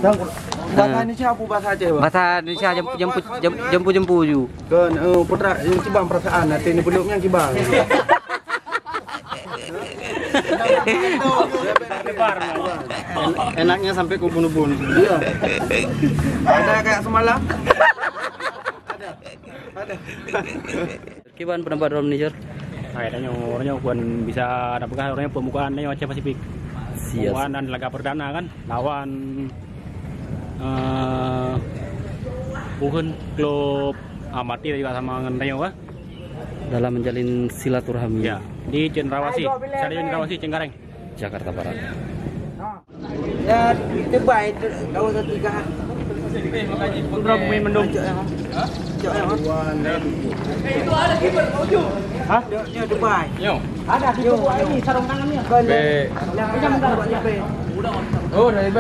Bahasa Indonesia apa bahasa Aceh, Bang? Bahasa Indonesia jempu ju. Kan putra yang kibang perasaan nanti ini penduknya kibang. Enaknya sampai ke bunuh-bunuh. Iya. Ada kayak semalam? Ada. Gimana pendapat Rom nih, Jor? Kayaknya orangnya bukan bisa dapatkan orangnya pembukaannya Aceh Pasifik. Pembukaan dan laga perdana kan lawan bukan klub amatir juga sama Ngendayo kan? Dalam menjalin silaturahmi. Ya, di Cendrawasih, Stadion Cendrawasih Cengkareng, Jakarta Barat. Ya, itu baik kawasan 3. Putra pemain mendung. Hah? Dia Dubai. Yo. Ada di bawah ini sarung tangannya. Oh, dari B.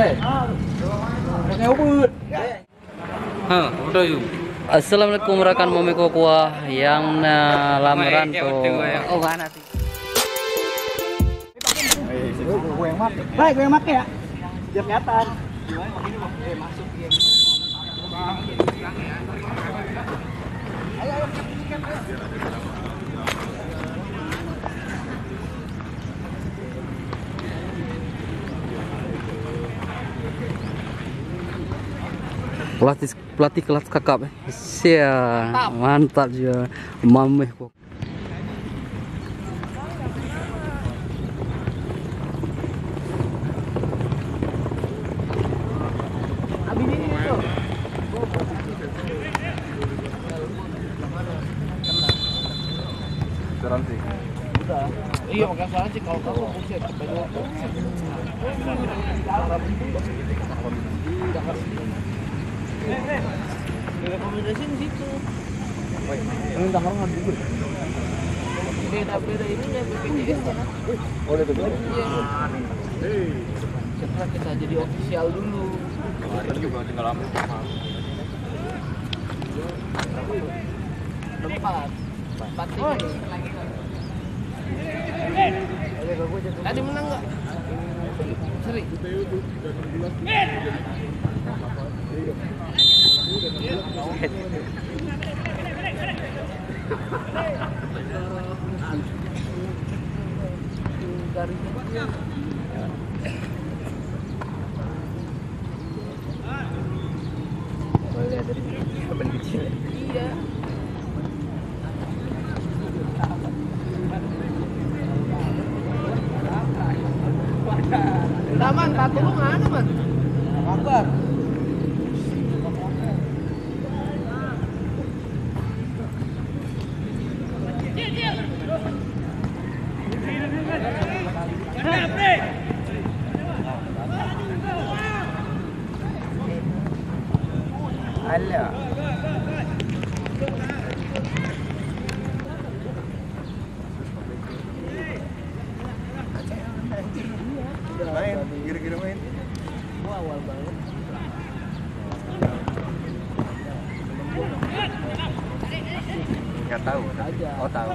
Kayak ubud. Udah yuk. Assalamualaikum rekan momeko kuah yang lamaran tuh. Oh, mana sih? Baik, gue yang make ya. Biar kelihatan. Pelatih kelas kakap. Sia, mantap juga. Mameh kok. Iya, makanya soalnya sih kalau kamu buset kebanyakan. Rekomendasi di situ. Ini tangan dulu. Beda-beda ininya BPJS-nya. Oh, itu beda. Iya. Setelah kita jadi official dulu. Kemarin juga tinggal lama. 4 tadi menang nggak? Seri. Iya. Taman, tato lu mana, Man? Kabar. Alah. Main, kira-kira main. Gua awal banget. Enggak tahu. Oh, tahu.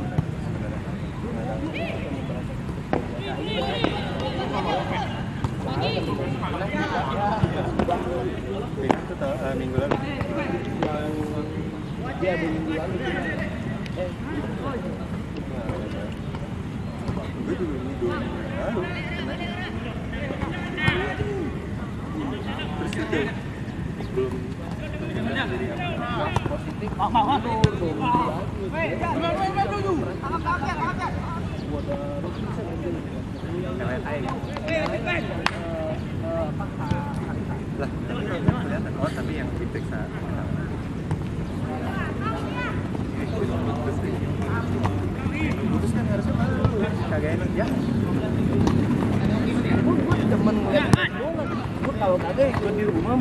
Itu tahu minggu lalu. Dia minggu lalu. Gue juga minggu lalu. Belum positif. Lah, kelihatan. Oh, tapi yang diperiksa putus kan harusnya malu. Kagak enak ya. Temen ngeliat gue kalau kagak ikut di rumah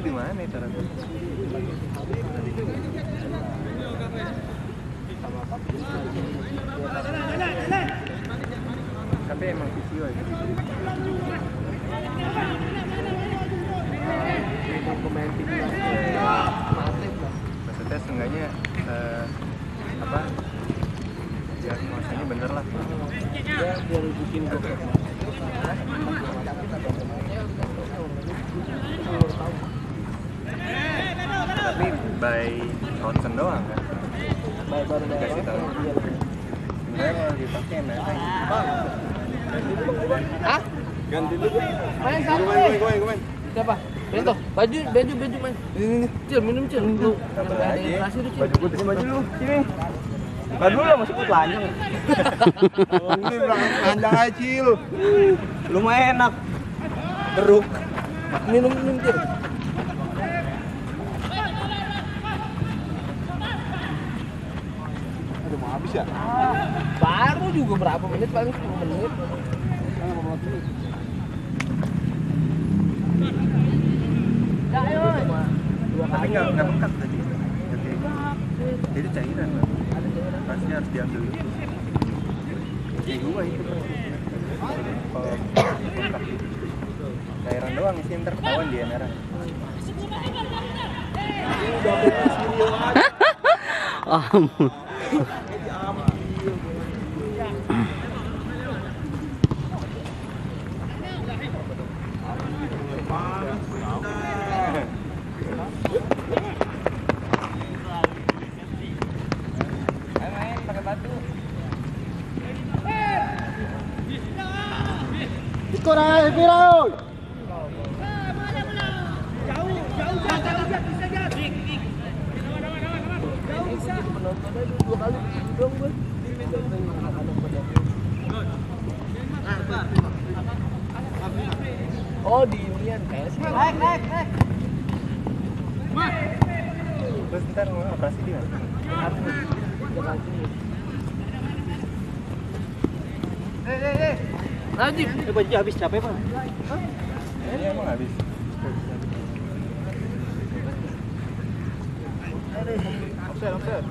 di mana itu? Tapi emang visio ya. Pemain timnas bikin gua. Tapi by ronsen doang kan? Baru Dikasih tahu. Sebenarnya kalau dipakai mereka ah ganti dulu. main Gue satu main. siapa Bento baju main ini cil minum cil lu Dapat ada aja. inflasi lu cil Baju gue kasih baju lu. Sini. Baju lu masih gue telanjang. Oh, ini telanjang aja Cil. Lumayan enak. Teruk. minum cil Aduh mau habis ya? baru juga berapa menit paling 10 menit Tapi nggak pekat tadi. Jadi cairan lah. Pasti harus diambil dulu. Kayak gua itu. Kalau pekat gitu. Cairan doang sih ntar ketahuan dia merah. penontonnya 2 kali dong gue oh di inian PS naik Terus ntar mau operasi dia. Najib Baju habis capek, Pak. Ini emang habis. Offset.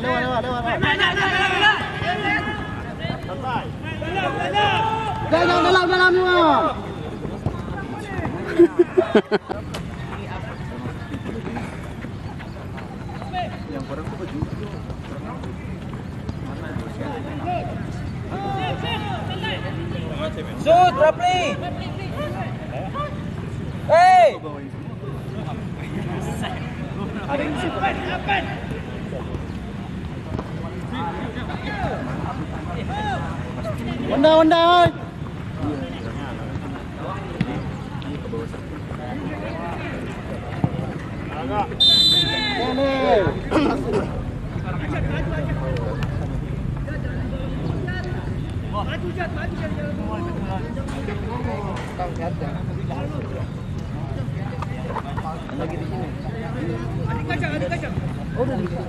Lewat. Dalam semua. Yang kurang tuh baju itu. Shoot, Rapli. Hey. Ada yang situ. Onda. Lagi di sini. Oh, udah di sini.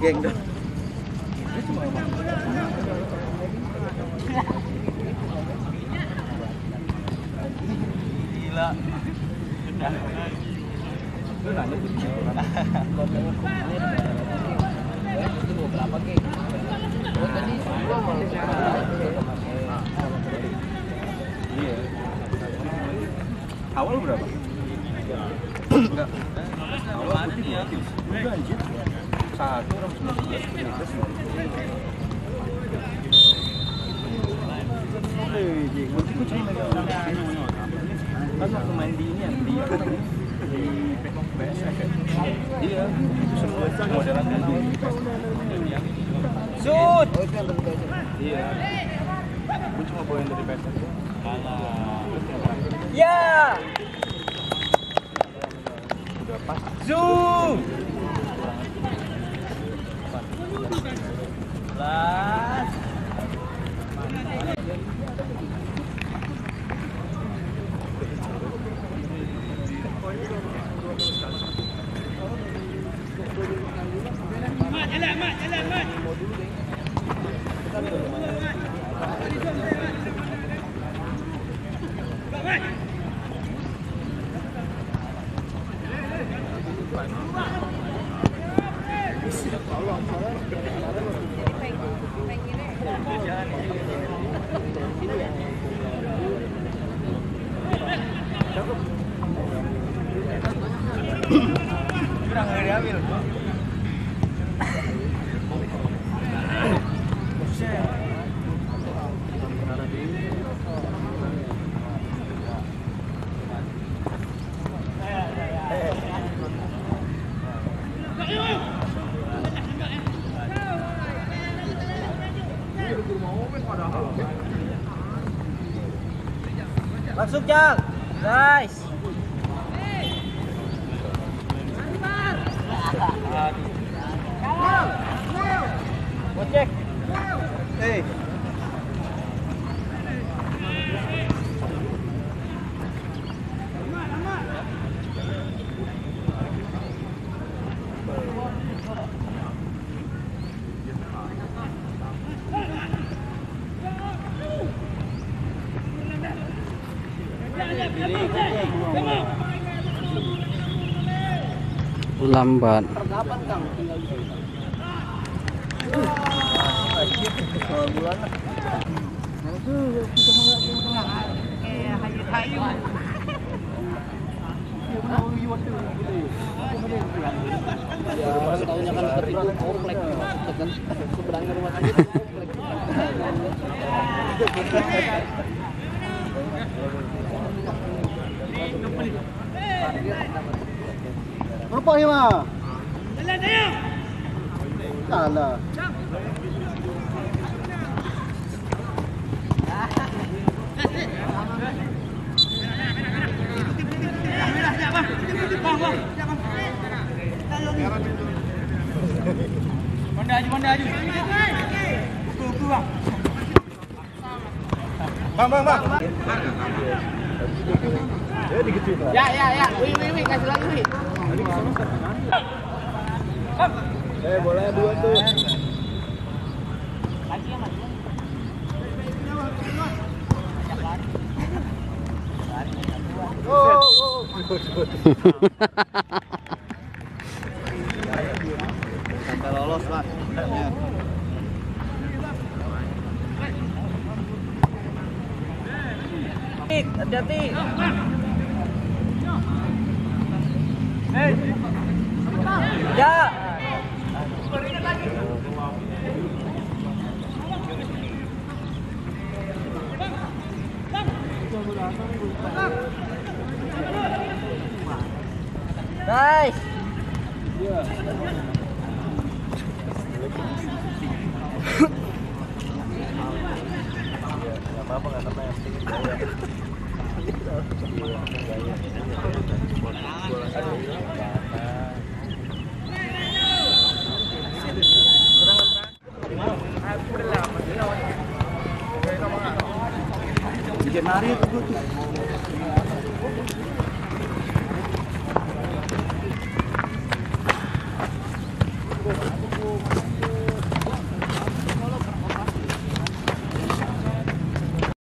Geng dong. Gila. Lu nanya berapa geng? Tadi iya. Awal berapa? Enggak. Awal ya. Udah anjir. 1 orang 19. Gue cuma megang kan waktu main di ini di PS iya semua modelannya shoot iya gue cuma bawain dari PS ya udah pas zoom Masuk Jang, guys. Gocek. Lambat. Tahunya kan itu komplek kan seberangnya rumah sakit komplek. Apa ya mah? Salah. Manda aju. Bang. Ya. Wih, kasih lagi, Wih. Boleh dua tuh. Sampai lolos, Mas. Hati-hati. Ya. Guys. Bikin Mario tuh.